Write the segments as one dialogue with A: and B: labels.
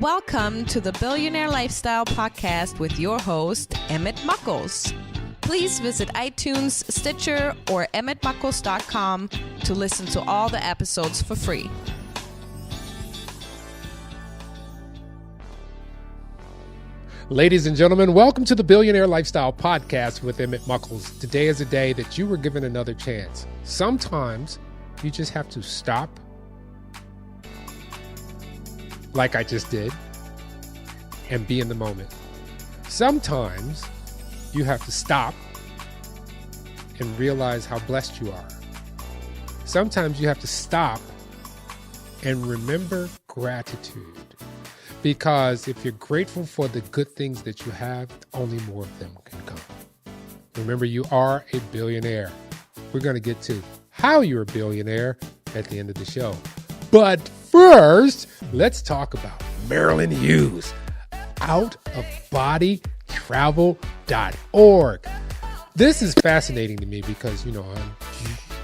A: Welcome to the Billionaire Lifestyle Podcast with your host, Emmitt Muckles. Please visit iTunes, Stitcher, or emmittmuckles.com to listen to all the episodes for free.
B: Ladies and gentlemen, welcome to the Billionaire Lifestyle Podcast with Emmitt Muckles. Today is a day that you were given another chance. Sometimes you just have to stop, like I just did, and be in the moment. Sometimes you have to stop and realize how blessed you are. Sometimes you have to stop and remember gratitude. Because if you're grateful for the good things that you have, only more of them can come. Remember, you are a billionaire. We're going to get to how you're a billionaire at the end of the show. But first, let's talk about Marilynn Hughes, OutofBodyTravel.org. This is fascinating to me because,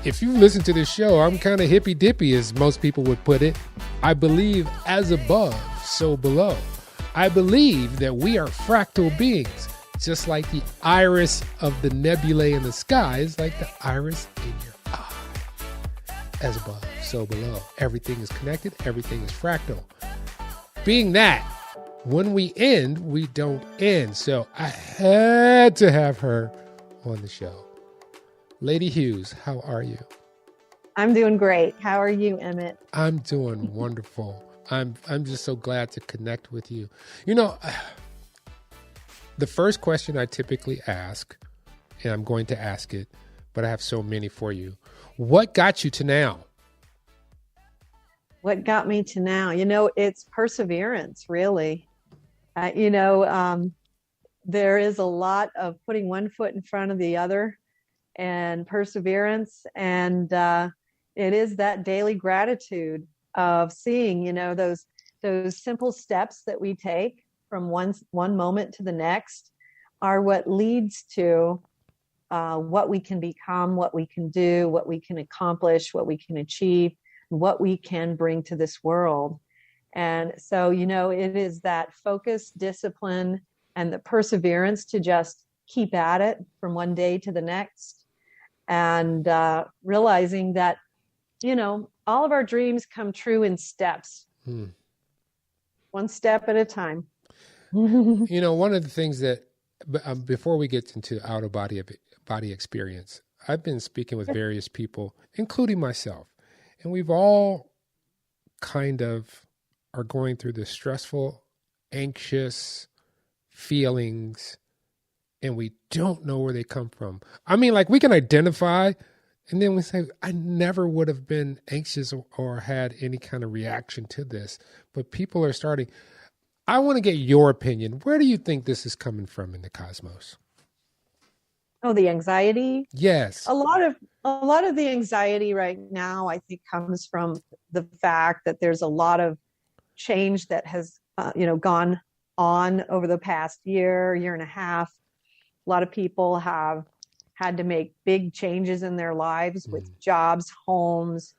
B: if you listen to this show, I'm kind of hippy-dippy, as most people would put it. I believe as above, so below. I believe that we are fractal beings, just like the iris of the nebulae in the sky is like the iris in your eye. As above, so below. Everything is connected. Everything is fractal. Being that, when we end, we don't end. So I had to have her on the show. Lady Hughes, how are you?
C: I'm doing great. How are you, Emmitt?
B: I'm doing wonderful. I'm just so glad to connect with you. The first question I typically ask, and I'm going to ask it, but I have so many for you. What got you to now?
C: What got me to now? It's perseverance, really. There is a lot of putting one foot in front of the other and perseverance. And it is that daily gratitude of seeing, those simple steps that we take from one moment to the next are what leads to what we can become, what we can do, what we can accomplish, what we can achieve, what we can bring to this world. And so, it is that focus, discipline, and the perseverance to just keep at it from one day to the next. And realizing that, all of our dreams come true in steps. One step at a time.
B: One of the things that, before we get into out-of-body experience, I've been speaking with various people, including myself, and we've all kind of are going through this stressful, anxious feelings, and we don't know where they come from. I mean, like, we can identify, and then we say, I never would have been anxious or had any kind of reaction to this. But people are starting. I want to get your opinion. Where do you think this is coming from in the cosmos?
C: Oh, the anxiety?
B: Yes.
C: A lot of the anxiety right now, I think, comes from the fact that there's a lot of change that has, gone on over the past year and a half. A lot of people have had to make big changes in their lives with jobs, homes,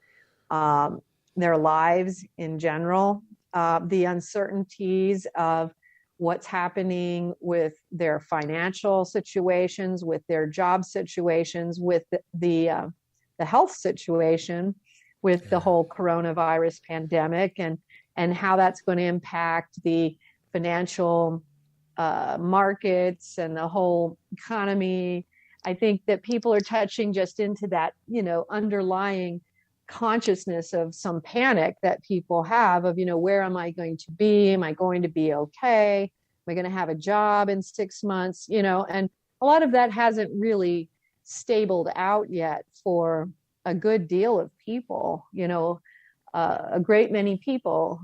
C: their lives in general. The uncertainties of what's happening with their financial situations, with their job situations, with the health situation, with the whole coronavirus pandemic, and how that's going to impact the financial markets and the whole economy. I think that people are touching just into that, underlying consciousness of some panic that people have of, where am I going to be? Am I going to be okay? Am I going to have a job in 6 months? And a lot of that hasn't really stabled out yet for a good deal of people. A great many people,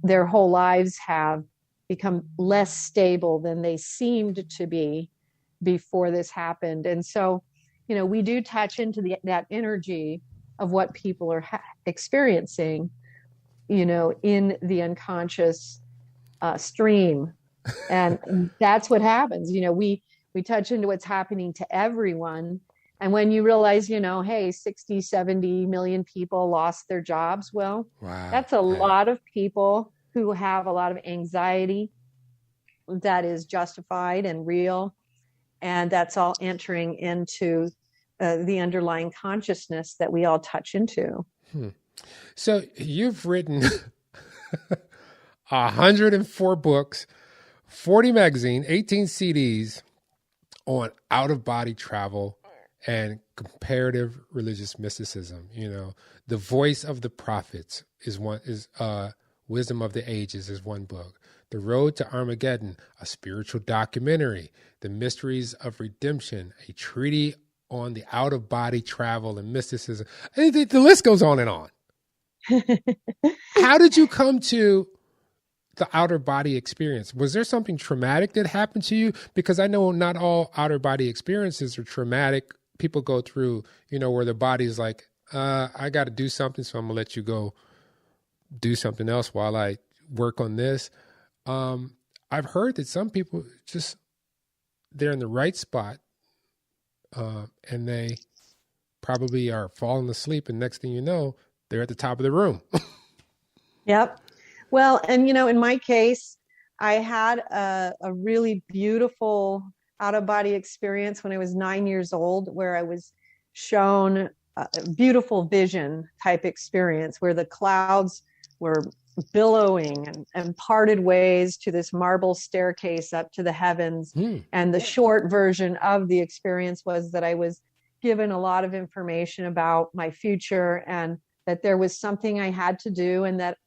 C: their whole lives have become less stable than they seemed to be before this happened. And so, we do touch into that energy of what people are experiencing, in the unconscious stream. And that's what happens. We touch into what's happening to everyone. And when you realize, hey, 60, 70 million people lost their jobs, well,
B: wow,
C: that's a lot of people who have a lot of anxiety that is justified and real. And that's all entering into the underlying consciousness that we all touch into.
B: So you've written 104 books, 40 magazines, 18 CDs on out-of-body travel and comparative religious mysticism. You know, The Voice of the Prophets is Wisdom of the Ages is one book. The Road to Armageddon, a spiritual documentary. The Mysteries of Redemption, a treatise on the out-of-body travel and mysticism. The list goes on and on. How did you come to the outer body experience? Was there something traumatic that happened to you? Because I know not all outer body experiences are traumatic. People go through, where the body's like, I got to do something, so I'm going to let you go do something else while I work on this. I've heard that some people they're in the right spot, and they probably are falling asleep, and next thing you know, they're at the top of the room.
C: Yep. Well, and in my case, I had a really beautiful out-of-body experience when I was 9 years old, where I was shown a beautiful vision type experience where the clouds were billowing and parted ways to this marble staircase up to the heavens. And the short version of the experience was that I was given a lot of information about my future, and that there was something I had to do, and that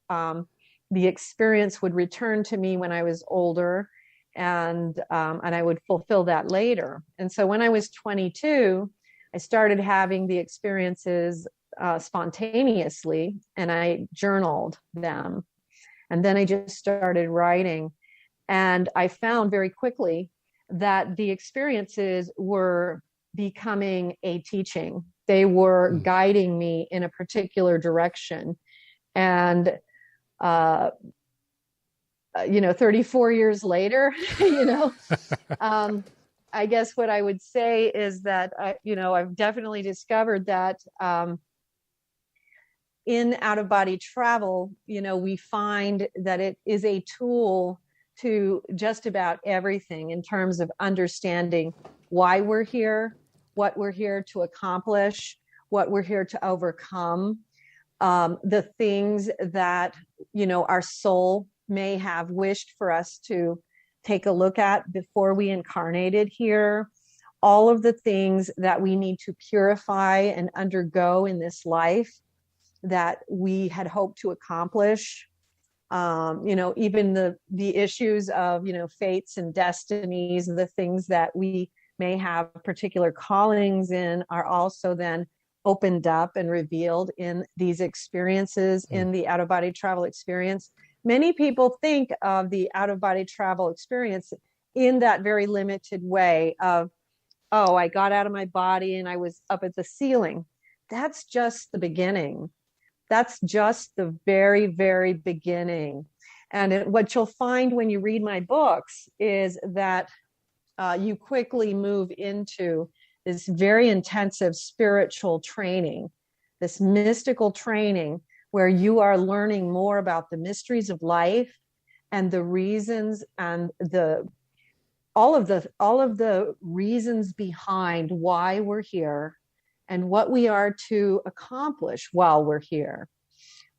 C: the experience would return to me when I was older, and I would fulfill that later. And so when I was 22, I started having the experiences spontaneously, and I journaled them. And then I just started writing. And I found very quickly that the experiences were becoming a teaching. They were guiding me in a particular direction. And 34 years later, I guess what I would say is that, I've definitely discovered that in out-of-body travel, we find that it is a tool to just about everything in terms of understanding why we're here, what we're here to accomplish, what we're here to overcome, the things that, our soul may have wished for us to take a look at before we incarnated here, all of the things that we need to purify and undergo in this life that we had hoped to accomplish. Even the issues of, fates and destinies, the things that we may have particular callings in are also then opened up and revealed in these experiences, in the out-of-body travel experience. Many people think of the out-of-body travel experience in that very limited way of, oh, I got out of my body and I was up at the ceiling. That's just the beginning. That's just the very, very beginning. And what you'll find when you read my books is that you quickly move into this very intensive spiritual training, this mystical training where you are learning more about the mysteries of life and the reasons and all of the reasons behind why we're here and what we are to accomplish while we're here.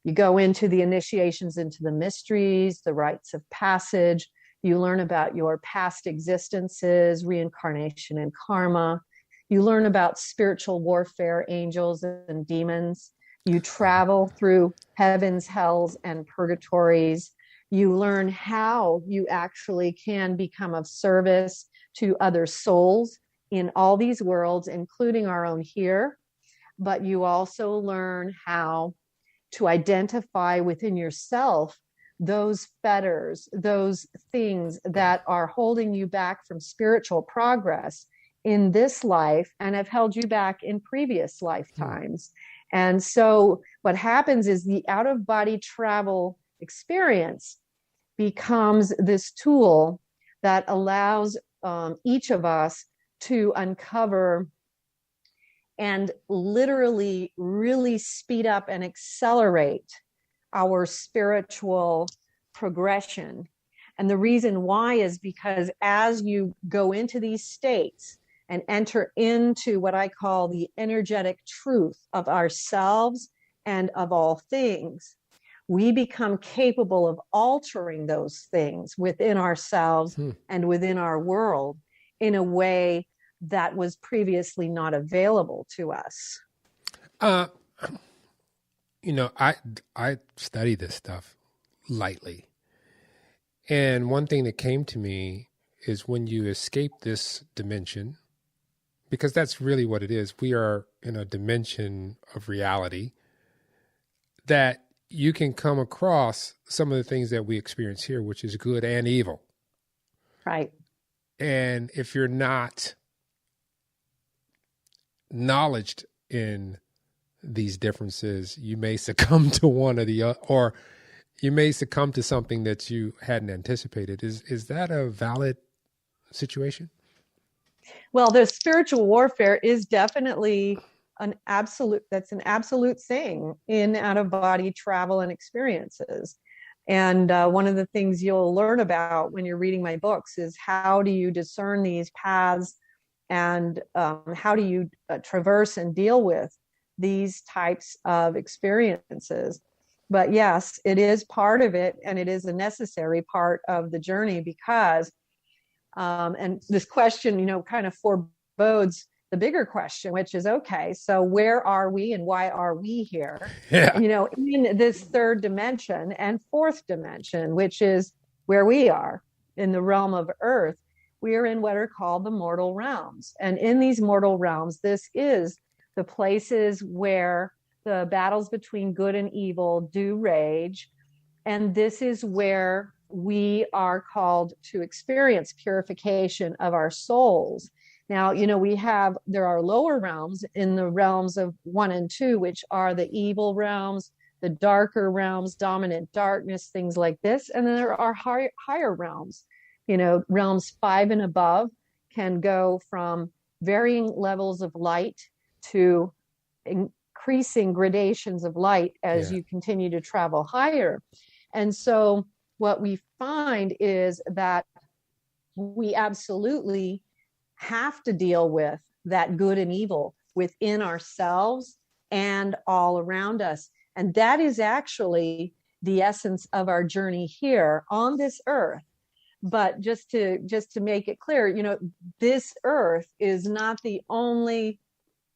C: You go into the initiations into the mysteries, the rites of passage. You learn about your past existences, reincarnation and karma. You learn about spiritual warfare, angels and demons. You travel through heavens, hells, and purgatories. You learn how you actually can become of service to other souls in all these worlds, including our own here. But you also learn how to identify within yourself those fetters, those things that are holding you back from spiritual progress in this life and have held you back in previous lifetimes. And so what happens is the out-of-body travel experience becomes this tool that allows each of us to uncover and literally really speed up and accelerate our spiritual progression. And the reason why is because as you go into these states and enter into what I call the energetic truth of ourselves and of all things, we become capable of altering those things within ourselves and within our world in a way that was previously not available to us.
B: You know, I study this stuff lightly. And one thing that came to me is when you escape this dimension, because that's really what it is. We are in a dimension of reality that you can come across some of the things that we experience here, which is good and evil.
C: Right.
B: And if you're not knowledged in these differences, you may succumb to one or the other, or you may succumb to something that you hadn't anticipated. Is that a valid situation?
C: Well, the spiritual warfare is definitely that's an absolute thing in out-of-body travel and experiences. And one of the things you'll learn about when you're reading my books is how do you discern these paths, and how do you traverse and deal with these types of experiences. But yes, it is part of it, and it is a necessary part of the journey because, and this question, you know, kind of forebodes the bigger question, which is, okay, so where are we and why are we here?
B: Yeah.
C: You know, in this third dimension and fourth dimension, which is where we are in the realm of Earth, we are in what are called the mortal realms. And in these mortal realms, this is the places where the battles between good and evil do rage. And this is where we are called to experience purification of our souls. Now, you know, there are lower realms in the realms of 1 and 2, which are the evil realms, the darker realms, dominant darkness, things like this. And then there are higher realms. You know, realms 5 and above can go from varying levels of light to increasing gradations of light as you continue to travel higher. And so what we find is that we absolutely have to deal with that good and evil within ourselves and all around us. And that is actually the essence of our journey here on this earth. But just to make it clear, you know, this earth is not the only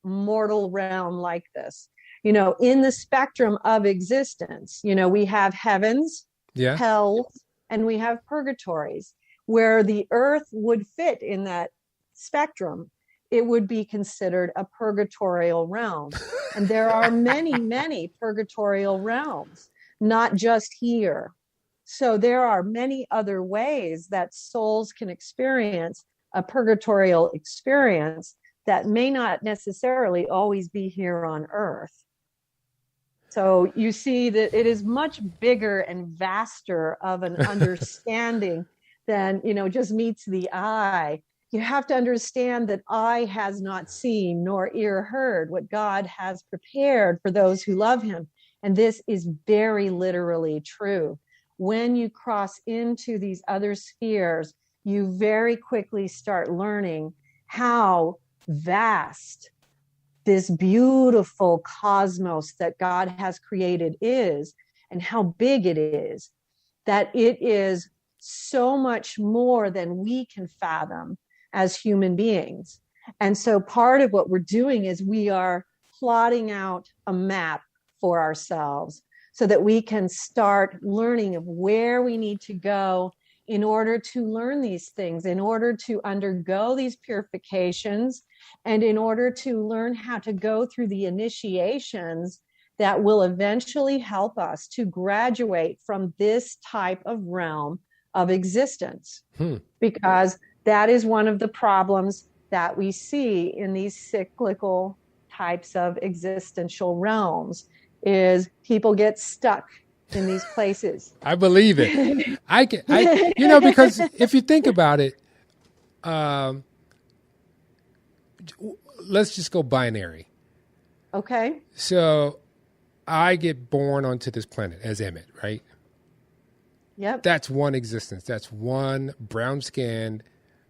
C: mortal realm like this. You know, in the spectrum of existence, you know, we have heavens, hells, and we have purgatories. Where the earth would fit in that spectrum, it would be considered a purgatorial realm. And there are many, many purgatorial realms, not just here. So there are many other ways that souls can experience a purgatorial experience that may not necessarily always be here on earth. So you see that it is much bigger and vaster of an understanding than, you know, just meets the eye. You have to understand that eye has not seen nor ear heard what God has prepared for those who love him. And this is very literally true. When you cross into these other spheres, you very quickly start learning how vast this beautiful cosmos that God has created is, and how big it is, that it is so much more than we can fathom as human beings. And so part of what we're doing is we are plotting out a map for ourselves so that we can start learning of where we need to go in order to learn these things, in order to undergo these purifications, and in order to learn how to go through the initiations that will eventually help us to graduate from this type of realm of existence. Because that is one of the problems that we see in these cyclical types of existential realms, is people get stuck in these places.
B: I believe it. You know, because if you think about it, let's just go binary.
C: Okay.
B: So I get born onto this planet as Emmitt, right?
C: Yep.
B: That's one existence. That's one brown-skinned,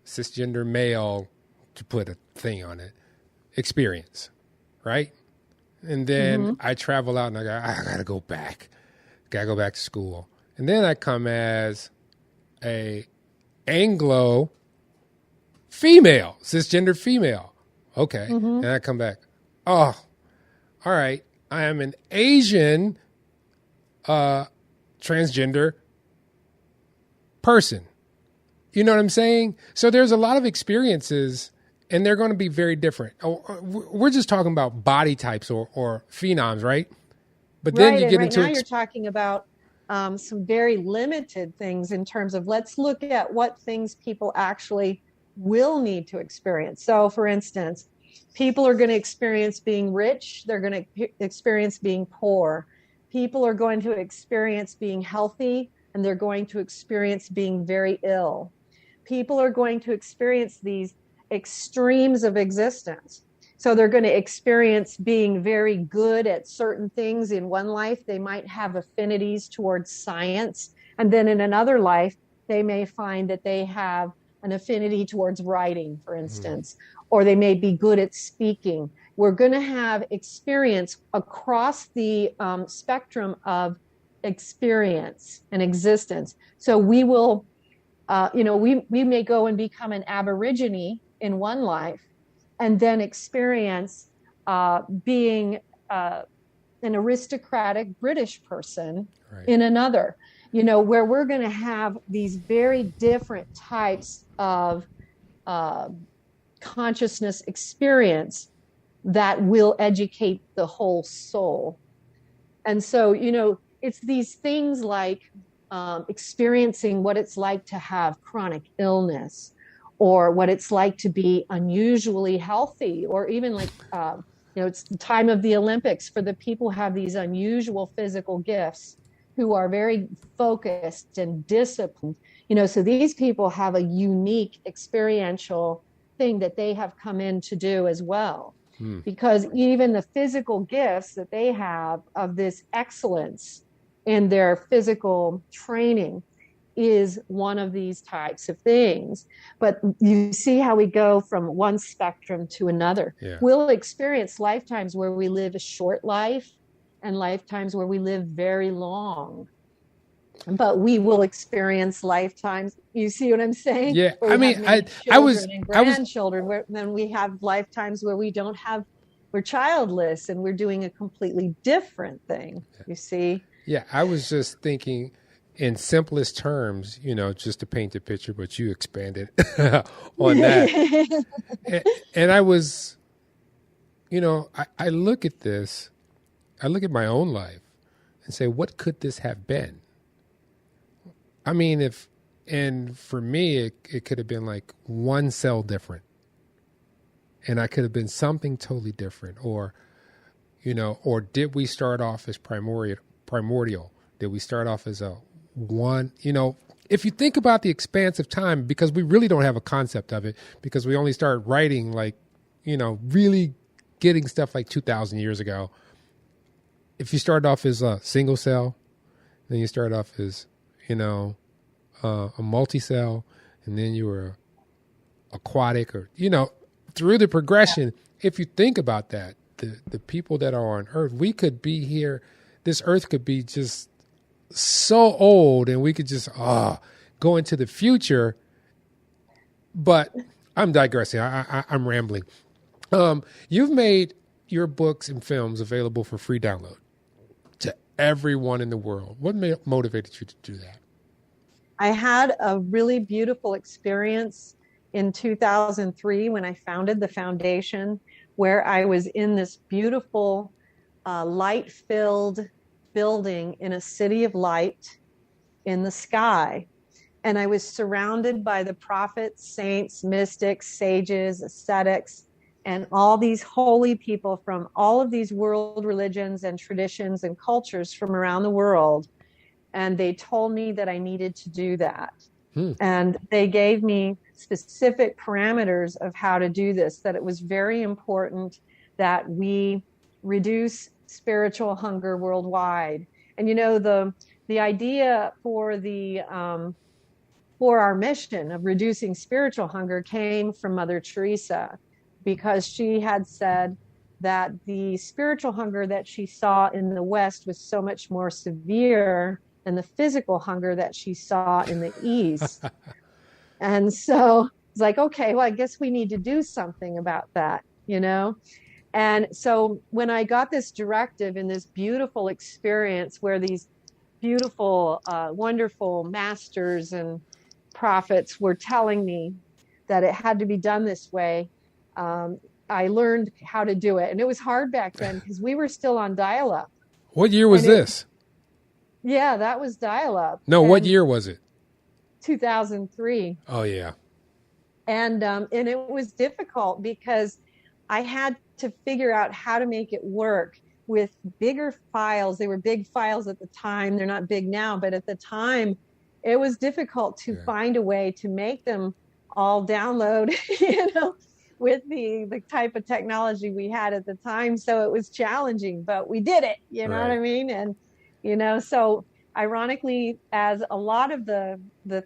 B: cisgender male, to put a thing on it, experience, right? And then I travel out and I gotta go back. Gotta go back to school. And then I come as a Anglo female, cisgender female. Okay. And I come back. Oh, all right. I am an Asian transgender person. You know what I'm saying? So there's a lot of experiences, and they're going to be very different. We're just talking about body types or phenoms, right? But then you get into
C: you're talking about some very limited things in terms of, let's look at what things people actually will need to experience. So, for instance, people are going to experience being rich. They're going to experience being poor. People are going to experience being healthy, and they're going to experience being very ill. People are going to experience these extremes of existence. So they're going to experience being very good at certain things in one life. They might have affinities towards science. And then in another life, they may find that they have an affinity towards writing, for instance, or they may be good at speaking. We're going to have experience across the spectrum of experience and existence. So we will, we may go and become an Aborigine in one life, and then experience being an aristocratic British person in another, where we're going to have these very different types of consciousness experience that will educate the whole soul. And so, it's these things like experiencing what it's like to have chronic illness, or what it's like to be unusually healthy, or even like, it's the time of the Olympics for the people who have these unusual physical gifts, who are very focused and disciplined. So these people have a unique experiential thing that they have come in to do as well. Because even the physical gifts that they have of this excellence in their physical training is one of these types of things. But you see how we go from one spectrum to another. Yeah. We'll experience lifetimes where we live a short life and lifetimes where we live very long. But we will experience lifetimes. You see what I'm saying?
B: Yeah. I mean,
C: grandchildren. Then we have lifetimes where we're childless and we're doing a completely different thing. You see?
B: Yeah. I was just thinking, in simplest terms, just to paint the picture, but you expanded on that. and I was, I look at this, I look at my own life and say, what could this have been? I mean, for me, it could have been like one cell different, and I could have been something totally different, or did we start off as primordial? Did we start off as a one, if you think about the expanse of time, because we really don't have a concept of it, because we only started writing really getting stuff like 2,000 years ago. If you start off as a single cell, then you start off as, a multi-cell, and then you were aquatic, or, through the progression, if you think about that, the people that are on Earth, we could be here, this Earth could be just so old, and we could just go into the future. But I'm digressing. I'm rambling. You've made your books and films available for free download to everyone in the world. What motivated you to do that?
C: I had a really beautiful experience in 2003 when I founded the foundation, where I was in this beautiful light-filled building in a city of light in the sky. And I was surrounded by the prophets, saints, mystics, sages, ascetics, and all these holy people from all of these world religions and traditions and cultures from around the world. And they told me that I needed to do that. And they gave me specific parameters of how to do this, that it was very important that we reduce spiritual hunger worldwide. And the the idea for our mission of reducing spiritual hunger came from Mother Teresa, because she had said that the spiritual hunger that she saw in the West was so much more severe than the physical hunger that she saw in the East. And so it's like, okay, well, I guess we need to do something about that, And so when I got this directive in this beautiful experience where these beautiful, wonderful masters and prophets were telling me that it had to be done this way, I learned how to do it. And it was hard back then because we were still on dial-up.
B: What year was this?
C: Yeah, that was dial-up.
B: No, what year was it?
C: 2003.
B: Oh, yeah.
C: And it was difficult because I had to figure out how to make it work with bigger files. They were big files at the time. They're not big now, but at the time, it was difficult to find a way to make them all download, with the type of technology we had at the time. So it was challenging, but we did it, you know what I mean? And, so ironically, as a lot of the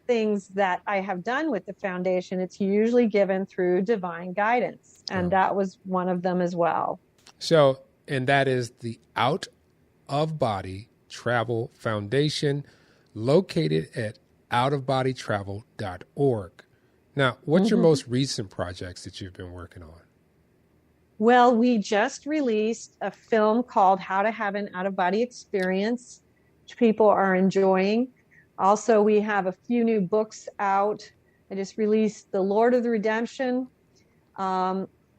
C: things that I have done with the foundation, it's usually given through divine guidance. And that was one of them as well. So,
B: and that is the OutofBody Travel Foundation, located at outofbodytravel.org. Now, what's your most recent projects that you've been working on?
C: Well, we just released a film called How to Have an Out-of-Body Experience, which people are enjoying. Also, we have a few new books out. I just released The Lord of the Redemption.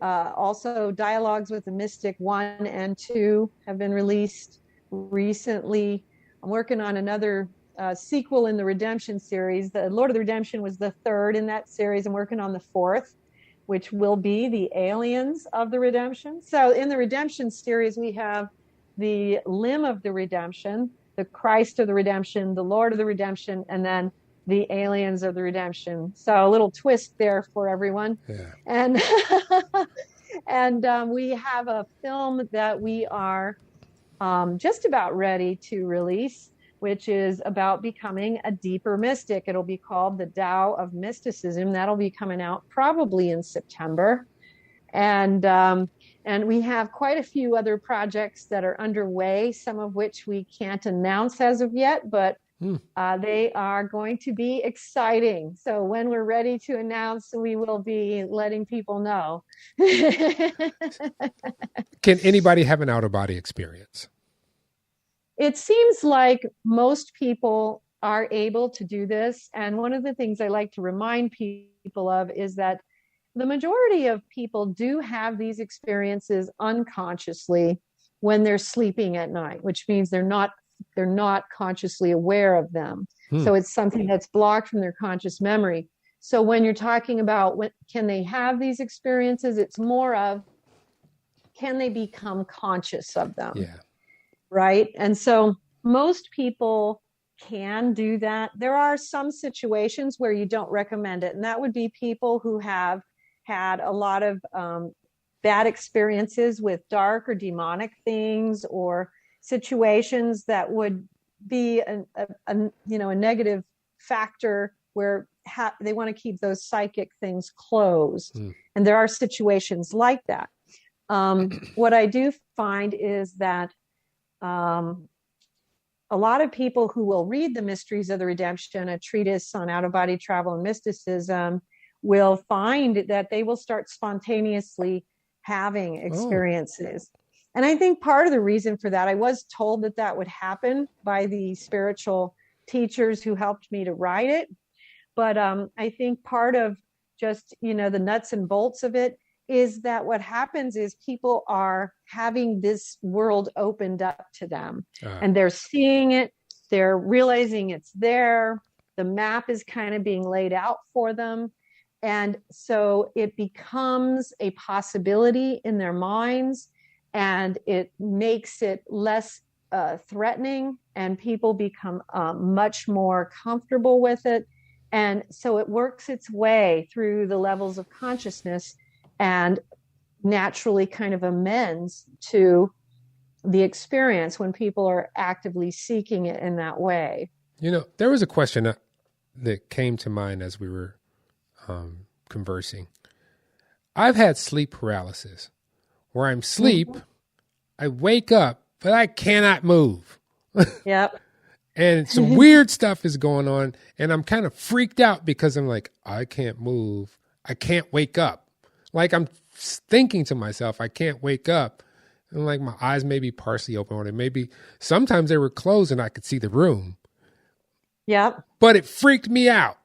C: Also, Dialogues with the Mystic 1 and 2 have been released recently. I'm working on another sequel in the Redemption series. The Lord of the Redemption was the third in that series. I'm working on the fourth, which will be the aliens of the redemption. So in the Redemption series, we have the limb of the redemption, the Christ of the redemption, the Lord of the redemption, and then the aliens of the redemption. So a little twist there for everyone.
B: Yeah.
C: And and we have a film that we are just about ready to release, which is about becoming a deeper mystic. It'll be called The Tao of Mysticism. That'll be coming out probably in September. And we have quite a few other projects that are underway, some of which we can't announce as of yet, but they are going to be exciting. So when we're ready to announce, we will be letting people know.
B: Can anybody have an out-of-body experience?
C: It seems like most people are able to do this. And one of the things I like to remind people of is that the majority of people do have these experiences unconsciously when they're sleeping at night, which means they're not consciously aware of them. So it's something that's blocked from their conscious memory. So when you're talking about can they have these experiences, it's more of, can they become conscious of them?
B: Yeah.
C: Right. And so most people can do that. There are some situations where you don't recommend it. And that would be people who have had a lot of bad experiences with dark or demonic things, or situations that would be a negative factor where they want to keep those psychic things closed. And there are situations like that. What I do find is that a lot of people who will read the Mysteries of the Redemption, a treatise on out-of-body travel and mysticism, will find that they will start spontaneously having experiences. And I think part of the reason for that, I was told that would happen by the spiritual teachers who helped me to write it. But I think part of just, the nuts and bolts of it is that what happens is people are having this world opened up to them, and they're seeing it, they're realizing it's there, the map is kind of being laid out for them. And so it becomes a possibility in their minds, and it makes it less threatening, and people become much more comfortable with it. And so it works its way through the levels of consciousness and naturally kind of amends to the experience when people are actively seeking it in that way.
B: There was a question that came to mind as we were conversing. I've had sleep paralysis where I'm asleep, I wake up, but I cannot move.
C: Yep.
B: And some weird stuff is going on, and I'm kind of freaked out because I'm like, I can't move. I can't wake up. Like I'm thinking to myself, I can't wake up. And like my eyes may be partially open, or maybe sometimes they were closed and I could see the room.
C: Yep.
B: But it freaked me out.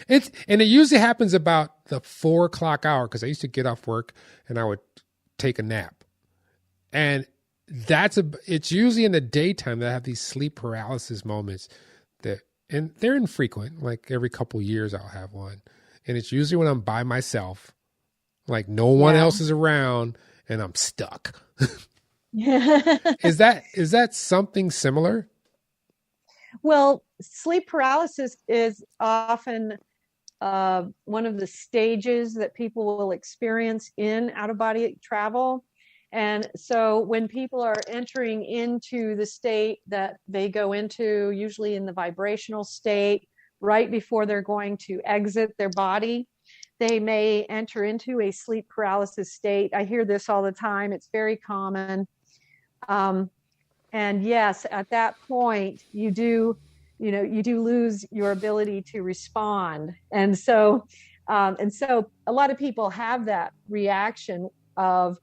B: And it usually happens about the 4:00 hour, because I used to get off work and I would take a nap. And it's usually in the daytime that I have these sleep paralysis moments and they're infrequent. Like every couple years I'll have one. And it's usually when I'm by myself, like no one else is around and I'm stuck. Is that something similar?
C: Well, sleep paralysis is often one of the stages that people will experience in out-of-body travel. And so when people are entering into the state that they go into, usually in the vibrational state, right before they're going to exit their body, they may enter into a sleep paralysis state. I hear this all the time. It's very common. And yes, at that point, you do lose your ability to respond. And so a lot of people have that reaction of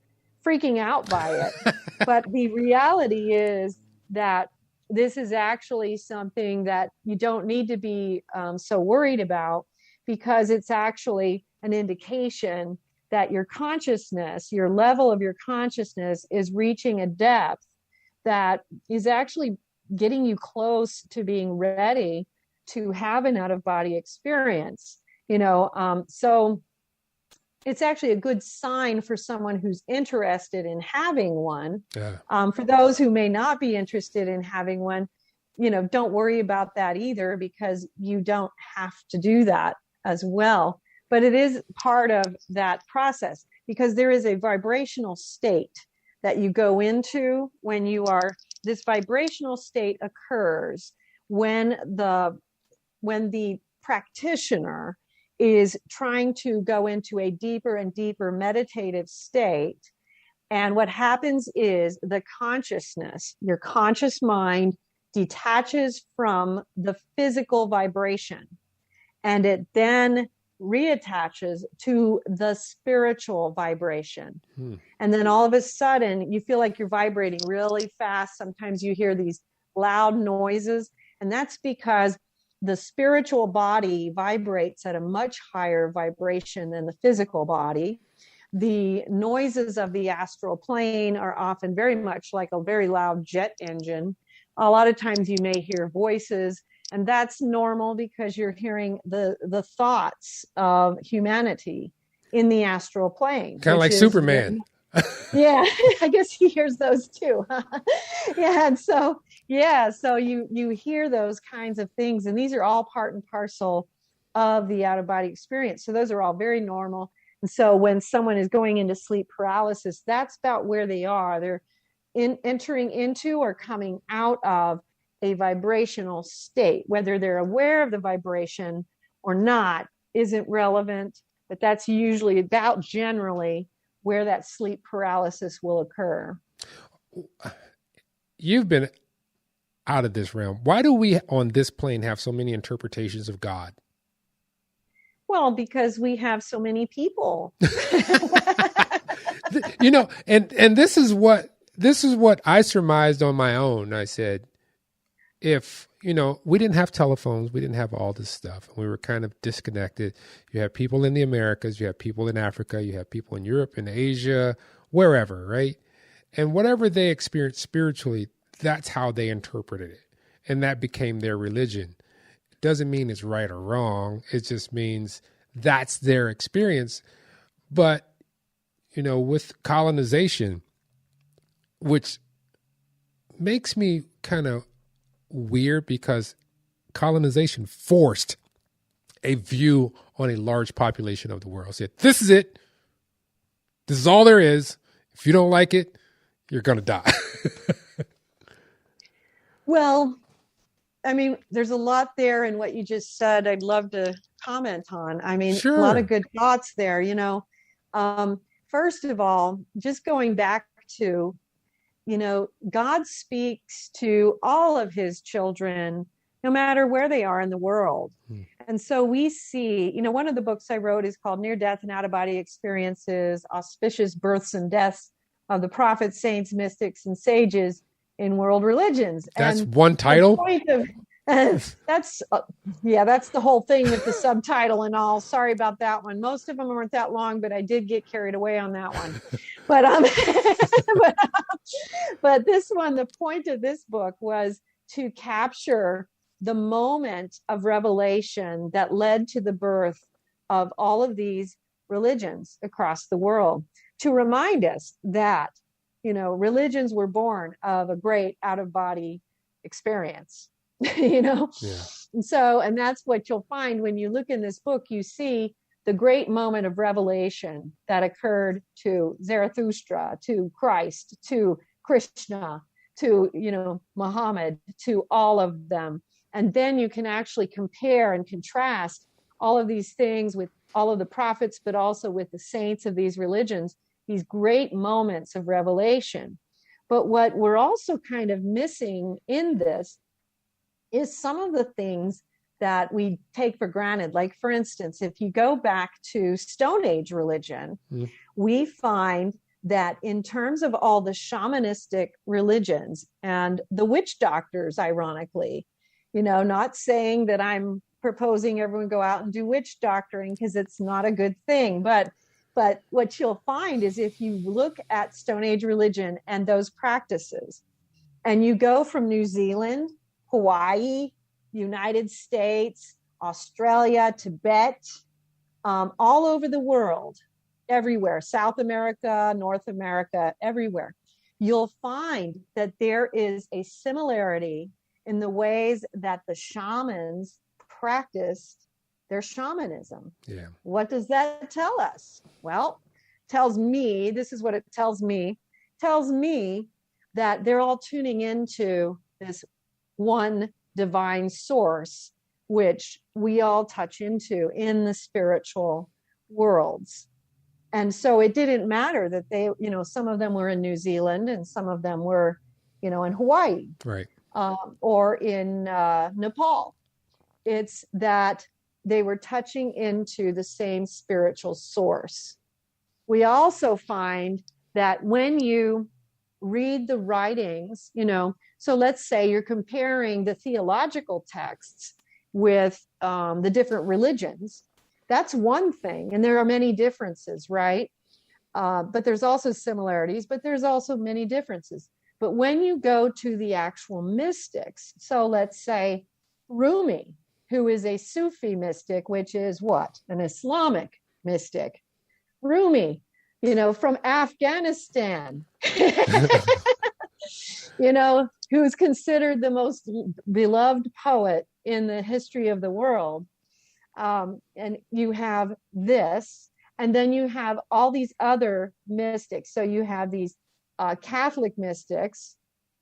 C: freaking out by it. But the reality is that this is actually something that you don't need to be so worried about, because it's actually an indication that your consciousness, your level of your consciousness, is reaching a depth that is actually getting you close to being ready to have an out-of-body experience. So it's actually a good sign for someone who's interested in having one. Yeah. For those who may not be interested in having one, don't worry about that either, because you don't have to do that as well. But it is part of that process, because there is a vibrational state that you go into when you are, this vibrational state occurs when the practitioner is trying to go into a deeper and deeper meditative state. And what happens is the consciousness, your conscious mind, detaches from the physical vibration, and it then reattaches to the spiritual vibration. And then all of a sudden you feel like you're vibrating really fast. Sometimes you hear these loud noises, and that's because the spiritual body vibrates at a much higher vibration than the physical body. The noises of the astral plane are often very much like a very loud jet engine. A lot of times you may hear voices, and that's normal because you're hearing the thoughts of humanity in the astral plane.
B: Kind of like Superman.
C: Yeah, I guess he hears those too. Yeah, and so you hear those kinds of things, and these are all part and parcel of the out-of-body experience. So those are all very normal. And so when someone is going into sleep paralysis, that's about where they are. They're entering into or coming out of a vibrational state. Whether they're aware of the vibration or not isn't relevant, but that's usually about generally where that sleep paralysis will occur.
B: You've been out of this realm. Why do we on this plane have so many interpretations of God?
C: Well, because we have so many people.
B: And this is what I surmised on my own. I said, if, we didn't have telephones, we didn't have all this stuff. We were kind of disconnected. You have people in the Americas, you have people in Africa, you have people in Europe and Asia, wherever, right? And whatever they experienced spiritually, that's how they interpreted it. And that became their religion. It doesn't mean it's right or wrong. It just means that's their experience. But, with colonization, which makes me kind of weird, because colonization forced a view on a large population of the world. Said, this is it. This is all there is. If you don't like it, you're going to die.
C: Well, I mean, there's a lot there in what you just said. I'd love to comment on. I mean,
B: Sure.
C: A lot of good thoughts there, you know. First of all, just going back to, you know, God speaks to all of his children, no matter where they are in the world. And so we see, you know, one of the books I wrote is called Near Death and Out-of-Body Experiences, Auspicious Births and Deaths of the Prophets, Saints, Mystics, and Sages in World Religions.
B: That's
C: and
B: one title?
C: That's the whole thing with the subtitle and all. Sorry about that one. Most of them weren't that long, but I did get carried away on that one. But but this one, the point of this book was to capture the moment of revelation that led to the birth of all of these religions across the world, to remind us that, you know, religions were born of a great out-of-body experience. You know, and that's what you'll find when you look in this book. You see the great moment of revelation that occurred to Zarathustra, to Christ, to Krishna, to, you know, Muhammad, to all of them. And then you can actually compare and contrast all of these things with all of the prophets, but also with the saints of these religions, these great moments of revelation. But what we're also kind of missing in this is some of the things that we take for granted. Like, for instance, if you go back to Stone Age religion, we find that in terms of all the shamanistic religions and the witch doctors, ironically, you know, not saying that I'm proposing everyone go out and do witch doctoring, because it's not a good thing, but what you'll find is if you look at Stone Age religion and those practices, and you go from New Zealand, Hawaii, United States, Australia, Tibet, all over the world, everywhere, South America, North America, everywhere, you'll find that there is a similarity in the ways that the shamans practiced their shamanism.
B: Yeah.
C: What does that tell us? Well, tells me, this is what it tells me that they're all tuning into this one divine source, which we all touch into in the spiritual worlds. And so it didn't matter that they, you know, some of them were in New Zealand and some of them were, you know, in Hawaii,
B: right,
C: or in Nepal. It's that they were touching into the same spiritual source. We also find that when you read the writings, you know, so let's say you're comparing the theological texts with the different religions. That's one thing. And there are many differences, right? But there's also similarities, but there's also many differences. But when you go to the actual mystics, so let's say Rumi, who is a Sufi mystic, which is what? An Islamic mystic. Rumi, you know, from Afghanistan, you know, who's considered the most beloved poet in the history of the world. And you have this, and then you have all these other mystics. So you have these Catholic mystics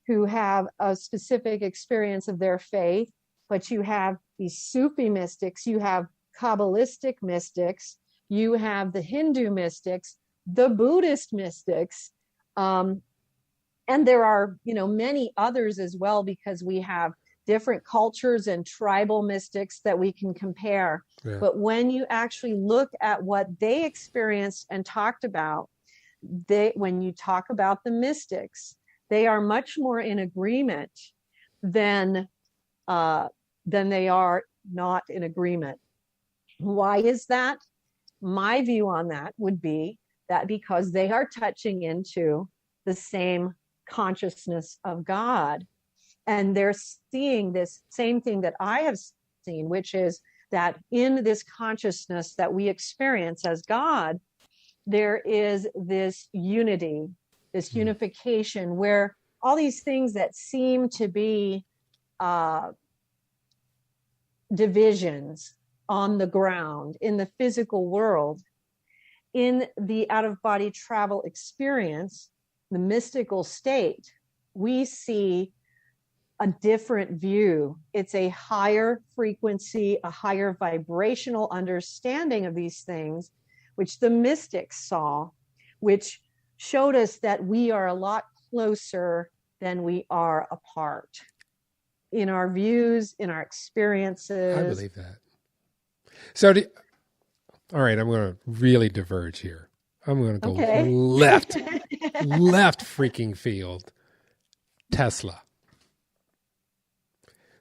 C: who have a specific experience of their faith, but you have these Sufi mystics, you have Kabbalistic mystics, you have the Hindu mystics, the Buddhist mystics, and there are, you know, many others as well, because we have different cultures and tribal mystics that we can compare. Yeah. But when you actually look at what they experienced and talked about, when you talk about the mystics, they are much more in agreement than they are not in agreement. Why is that? My view on that would be that because they are touching into the same consciousness of God, and they're seeing this same thing that I have seen, which is that in this consciousness that we experience as God, there is this unity, this unification, where all these things that seem to be divisions on the ground in the physical world, in the out-of-body travel experience, the mystical state, we see a different view. It's a higher frequency, a higher vibrational understanding of these things, which the mystics saw, which showed us that we are a lot closer than we are apart in our views, in our experiences.
B: I believe that. So, all right, I'm going to really diverge here. I'm going to go left freaking field. Tesla.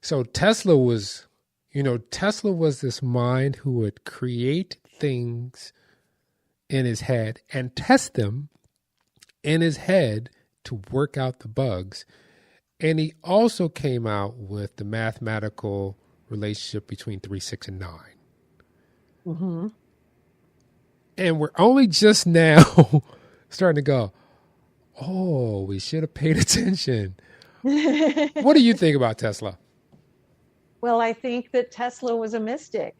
B: So Tesla was this mind who would create things in his head and test them in his head to work out the bugs. And he also came out with the mathematical relationship between 3, 6, and 9.
C: Mm-hmm.
B: And we're only just now starting to go, oh, we should have paid attention. What do you think about Tesla?
C: Well, I think that Tesla was a mystic.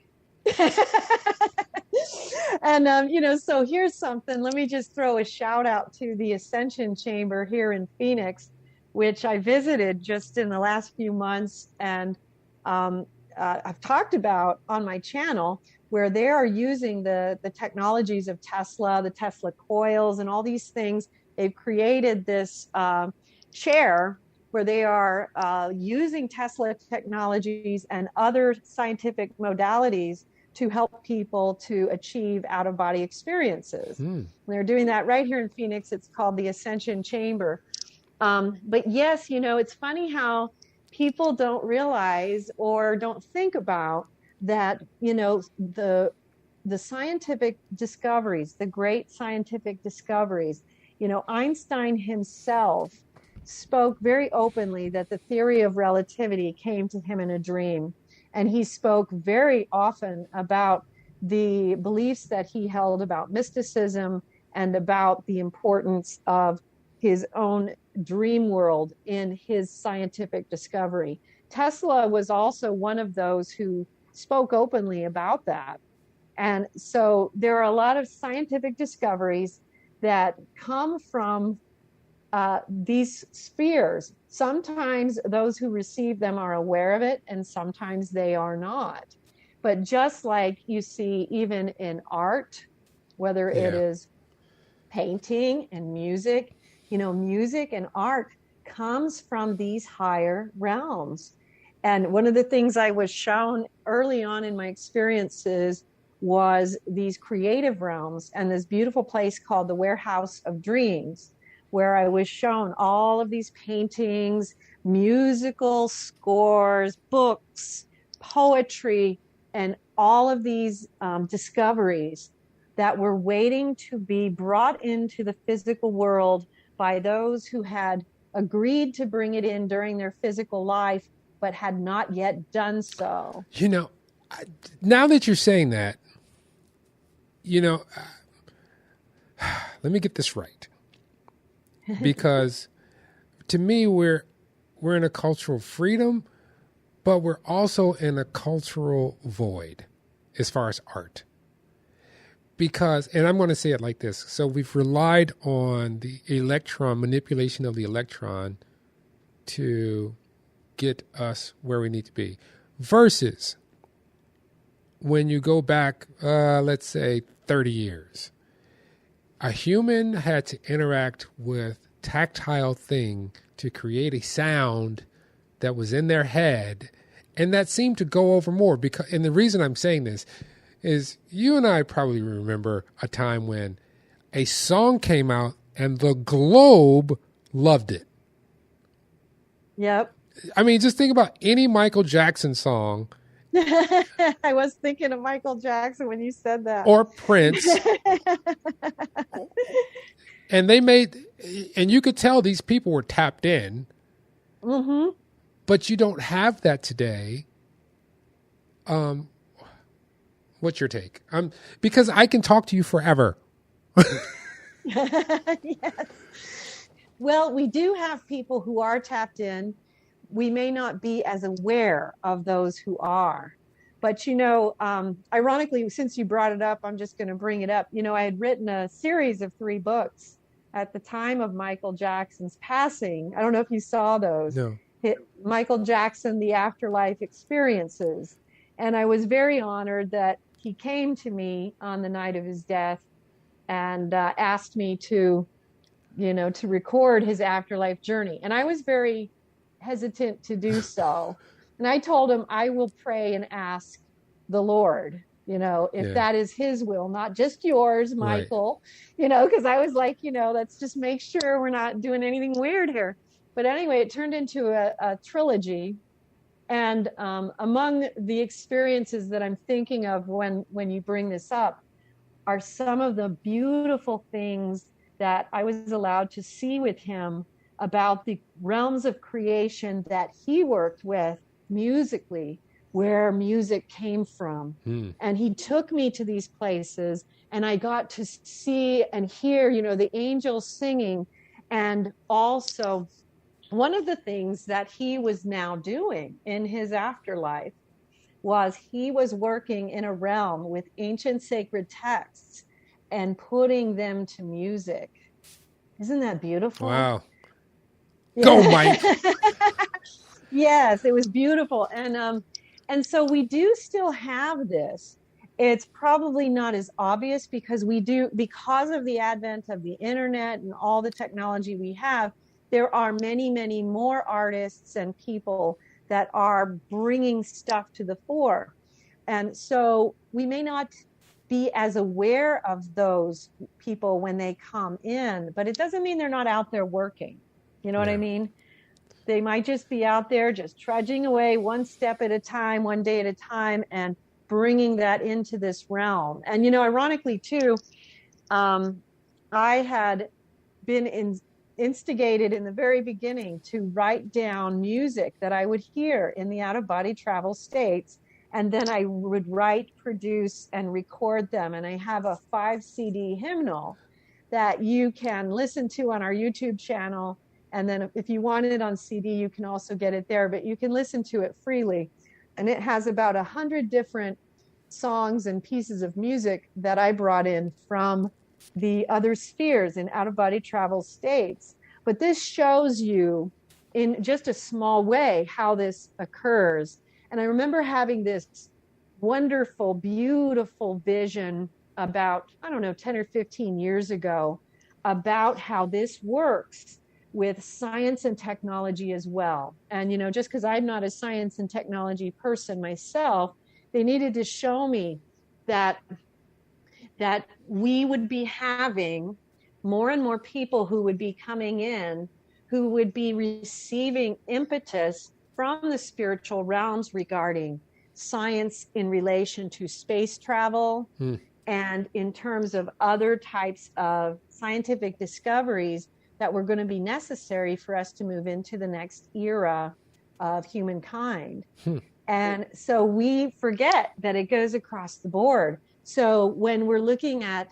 C: And, so here's something. Let me just throw a shout out to the Ascension Chamber here in Phoenix, which I visited just in the last few months. And I've talked about on my channel where they are using the technologies of Tesla, the Tesla coils and all these things. They've created this chair where they are using Tesla technologies and other scientific modalities to help people to achieve out-of-body experiences. They're doing that right here in Phoenix. It's called the Ascension Chamber. But yes, it's funny how people don't realize or don't think about that, the scientific discoveries, the great scientific discoveries, Einstein himself spoke very openly that the theory of relativity came to him in a dream. And he spoke very often about the beliefs that he held about mysticism and about the importance of his own dream world in his scientific discovery. Tesla was also one of those who spoke openly about that. And so there are a lot of scientific discoveries that come from these spheres. Sometimes those who receive them are aware of it, and sometimes they are not. But just like you see even in art, whether it is painting and music, music and art comes from these higher realms. And one of the things I was shown early on in my experiences was these creative realms and this beautiful place called the Warehouse of Dreams, where I was shown all of these paintings, musical scores, books, poetry, and all of these discoveries that were waiting to be brought into the physical world by those who had agreed to bring it in during their physical life, but had not yet done so.
B: Now that you're saying that, let me get this right. Because to me, we're in a cultural freedom, but we're also in a cultural void as far as art. Because, and I'm going to say it like this. So we've relied on the electron, manipulation of the electron to get us where we need to be. Versus when you go back, let's say 30 years, a human had to interact with tactile thing to create a sound that was in their head, and that seemed to go over more. And the reason I'm saying this is you and I probably remember a time when a song came out and the globe loved it.
C: Yep.
B: I mean, just think about any Michael Jackson song.
C: I was thinking of Michael Jackson when you said that.
B: Or Prince. And and you could tell these people were tapped in.
C: Mm-hmm.
B: But you don't have that today. What's your take? Because I can talk to you forever.
C: Yes. Well, we do have people who are tapped in. We may not be as aware of those who are. But, ironically, since you brought it up, I'm just going to bring it up. I had written a series of 3 books at the time of Michael Jackson's passing. I don't know if you saw those.
B: No.
C: Michael Jackson, the Afterlife Experiences. And I was very honored that he came to me on the night of his death and asked me to, to record his afterlife journey. And I was very hesitant to do so. And I told him, I will pray and ask the Lord, if that is his will, not just yours, Michael, because I was like, let's just make sure we're not doing anything weird here. But anyway, it turned into a trilogy. And among the experiences that I'm thinking of when you bring this up are some of the beautiful things that I was allowed to see with him about the realms of creation that he worked with musically, where music came from. And he took me to these places, and I got to see and hear, the angels singing. And also, one of the things that he was now doing in his afterlife was he was working in a realm with ancient sacred texts and putting them to music. Isn't that beautiful?
B: Wow. Yeah. Go, Mike.
C: Yes, it was beautiful. And so we do still have this. It's probably not as obvious because of the advent of the internet and all the technology we have, there are many, many more artists and people that are bringing stuff to the fore. And so we may not be as aware of those people when they come in, but it doesn't mean they're not out there working. You know what I mean? They might just be out there just trudging away one step at a time, one day at a time, and bringing that into this realm. And, ironically, too, I had been instigated in the very beginning to write down music that I would hear in the out-of-body travel states. And then I would write, produce, and record them. And I have a 5 CD hymnal that you can listen to on our YouTube channel. And then if you want it on CD, you can also get it there, but you can listen to it freely. And it has about 100 different songs and pieces of music that I brought in from the other spheres in out-of-body travel states. But this shows you in just a small way how this occurs. And I remember having this wonderful, beautiful vision about, 10 or 15 years ago, about how this works with science and technology as well. And, just because I'm not a science and technology person myself, they needed to show me that we would be having more and more people who would be coming in, who would be receiving impetus from the spiritual realms regarding science in relation to space travel and in terms of other types of scientific discoveries that were going to be necessary for us to move into the next era of humankind. And so we forget that it goes across the board. So when we're looking at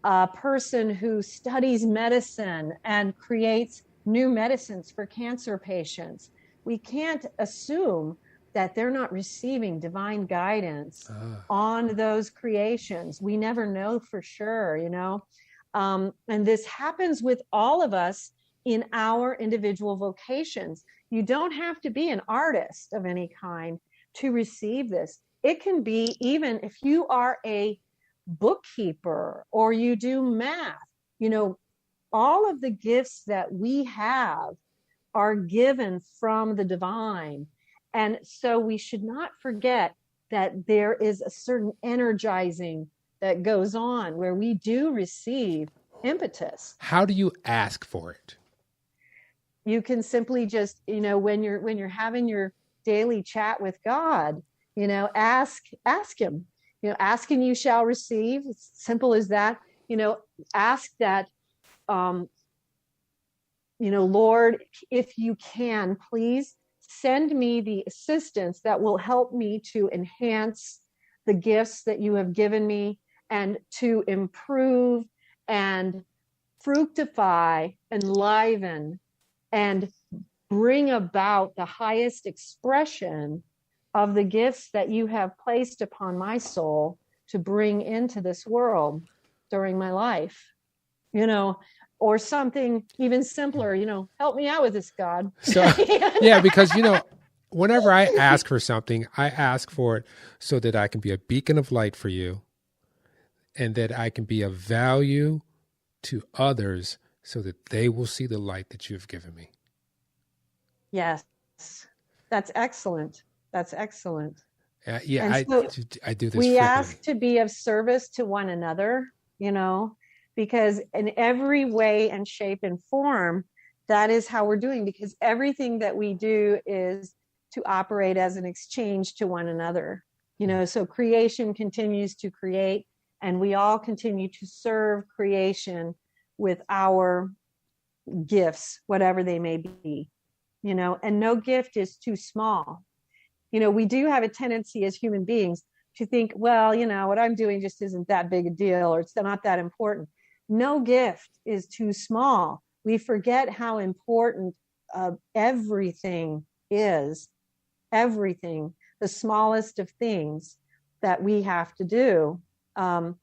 C: a person who studies medicine and creates new medicines for cancer patients, we can't assume that they're not receiving divine guidance on those creations. We never know for sure, and this happens with all of us in our individual vocations. You don't have to be an artist of any kind to receive this. It can be even if you are a bookkeeper or you do math, all of the gifts that we have are given from the divine. And so we should not forget that there is a certain energizing that goes on where we do receive impetus.
B: How do you ask for it?
C: You can simply just, when you're having your daily chat with God, ask him, ask and you shall receive. It's simple as that. Ask that, Lord, if you can, please send me the assistance that will help me to enhance the gifts that you have given me and to improve and fructify, enliven, and bring about the highest expression of the gifts that you have placed upon my soul to bring into this world during my life. or something even simpler, help me out with this, God.
B: So, yeah, because, whenever I ask for something, I ask for it so that I can be a beacon of light for you and that I can be of value to others so that they will see the light that you have given me.
C: Yes, that's excellent. That's excellent.
B: I do this
C: we
B: frequently.
C: ask to be of service to one another, because in every way and shape and form, that is how we're doing, because everything that we do is to operate as an exchange to one another. So creation continues to create, and we all continue to serve creation with our gifts, whatever they may be, and no gift is too small. We do have a tendency as human beings to think, well, what I'm doing just isn't that big a deal, or it's not that important. No gift is too small. We forget how important everything is, everything, the smallest of things that we have to do. And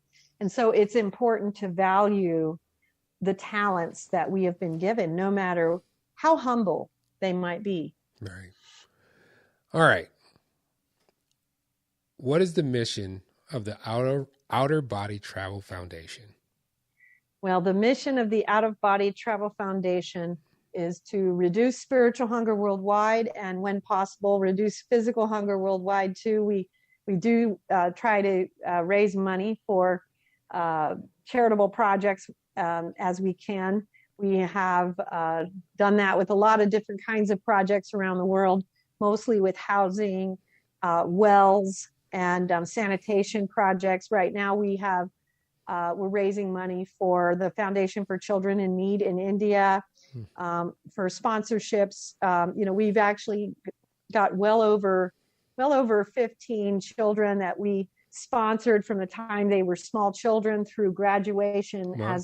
C: so it's important to value the talents that we have been given, no matter how humble they might be.
B: Right. All right. What is the mission of the OutofBody Travel Foundation?
C: Well, the mission of the OutofBody Travel Foundation is to reduce spiritual hunger worldwide, and when possible, reduce physical hunger worldwide too. We do try to raise money for charitable projects as we can. We have done that with a lot of different kinds of projects around the world, mostly with housing, wells, and sanitation projects. Right now we're raising money for the Foundation for Children in Need in India, for sponsorships. We've actually got well over 15 children that we sponsored from the time they were small children through graduation. Wow.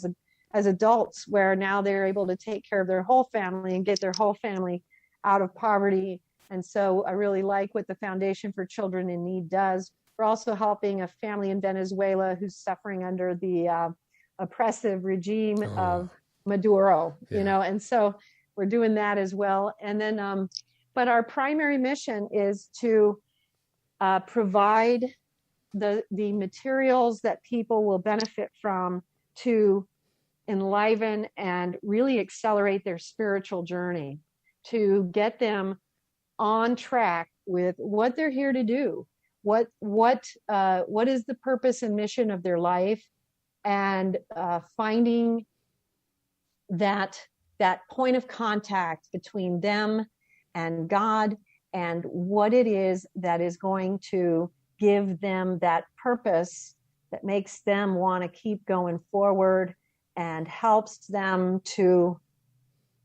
C: as adults, where now they're able to take care of their whole family and get their whole family out of poverty. And so I really like what the Foundation for Children in Need does. We're also helping a family in Venezuela who's suffering under the oppressive regime of Maduro, and so we're doing that as well. And then, but our primary mission is to provide the materials that people will benefit from to enliven and really accelerate their spiritual journey, to get them on track with what they're here to do, what is the purpose and mission of their life, and finding that point of contact between them and God, and what it is that is going to give them that purpose that makes them want to keep going forward and helps them to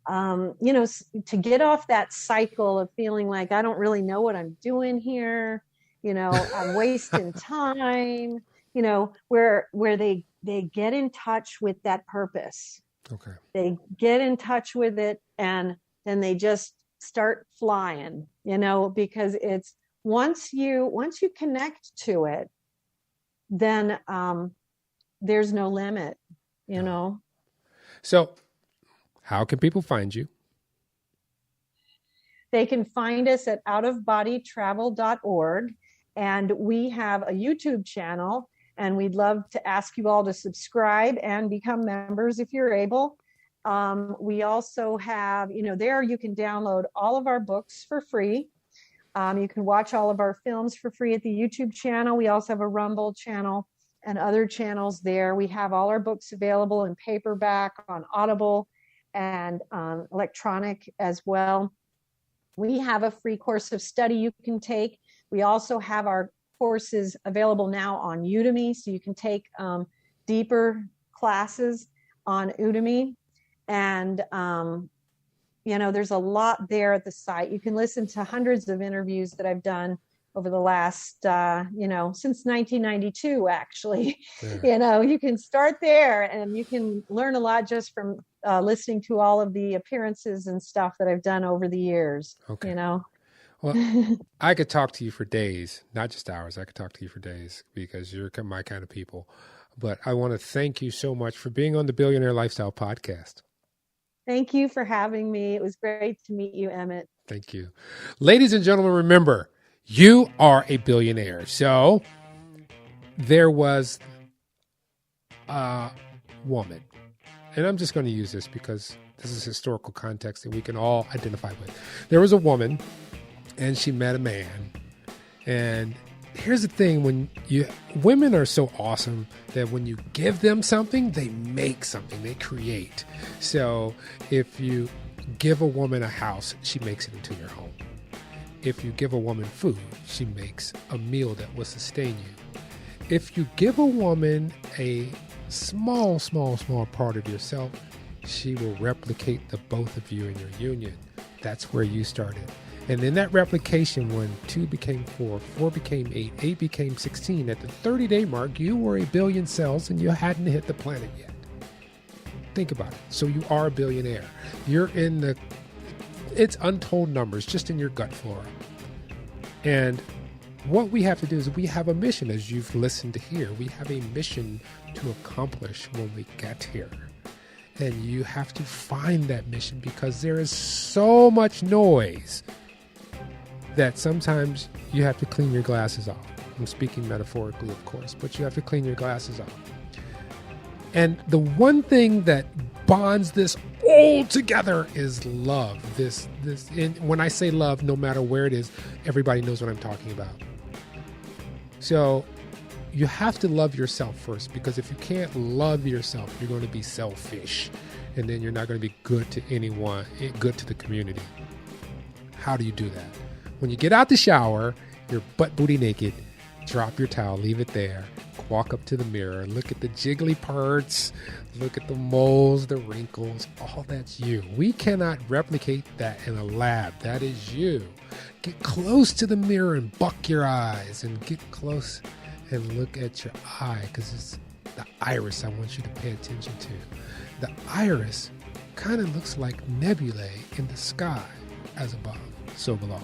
C: to get off that cycle of feeling like, I don't really know what I'm doing here. I'm wasting time, where they get in touch with that purpose.
B: Okay.
C: They get in touch with it, and then they just start flying, because it's once you connect to it, then there's no limit,
B: So how can people find you?
C: They can find us at outofbodytravel.org, and we have a YouTube channel, and we'd love to ask you all to subscribe and become members if you're able. We also have, there you can download all of our books for free. You can watch all of our films for free at the YouTube channel. We also have a Rumble channel and other channels there. We have all our books available in paperback, on Audible, and electronic as well. We have a free course of study you can take. We also have our courses available now on Udemy, so you can take deeper classes on Udemy. And there's a lot there at the site. You can listen to hundreds of interviews that I've done over the last, since 1992, actually. Yeah. You can start there, and you can learn a lot just from listening to all of the appearances and stuff that I've done over the years. Okay.
B: Well, I could talk to you for days, not just hours. I could talk to you for days, because you're my kind of people. But I want to thank you so much for being on the Billionaire Lifestyle Podcast.
C: Thank you for having me. It was great to meet you, Emmitt.
B: Thank you. Ladies and gentlemen, remember, you are a billionaire. So there was a woman, and I'm just going to use this because this is historical context that we can all identify with. There was a woman, and she met a man. And here's the thing, women are so awesome that when you give them something, they make something, they create. So if you give a woman a house, she makes it into your home. If you give a woman food, she makes a meal that will sustain you. If you give a woman a small part of yourself, she will replicate the both of you in your union. That's where you started. And in that replication, when 2 became 4, 4 became 8, 8 became 16, at the 30-day mark, you were a billion cells and you hadn't hit the planet yet. Think about it. So you are a billionaire. You're in it's untold numbers just in your gut flora. And what we have to do is we have a mission, as you've listened to here. We have a mission to accomplish when we get here. And you have to find that mission because there is so much noise that sometimes you have to clean your glasses off. I'm speaking metaphorically, of course, but you have to clean your glasses off. And the one thing that bonds this all together is love. When I say love, no matter where it is, everybody knows what I'm talking about. So you have to love yourself first, because if you can't love yourself, you're going to be selfish, and then you're not going to be good to anyone, good to the community. How do you do that? When you get out the shower, you're butt booty naked, drop your towel, leave it there, walk up to the mirror, look at the jiggly parts, look at the moles, the wrinkles, all that's you. We cannot replicate that in a lab. That is you. Get close to the mirror and buck your eyes, and get close and look at your eye, because it's the iris I want you to pay attention to. The iris kind of looks like nebulae in the sky, as above, so below.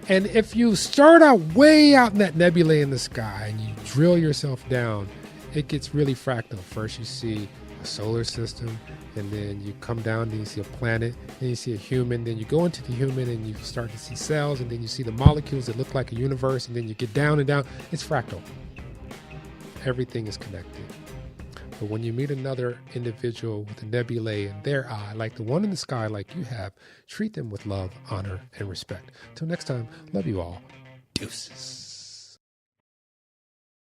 B: And if you start out way out in that nebulae in the sky and you drill yourself down, it gets really fractal. First you see a solar system, and then you come down and you see a planet, then you see a human, then you go into the human and you start to see cells, and then you see the molecules that look like a universe, and then you get down and down. It's fractal. Everything is connected. But when you meet another individual with a nebulae in their eye, like the one in the sky like you have, treat them with love, honor, and respect. Till next time, love you all. Deuces.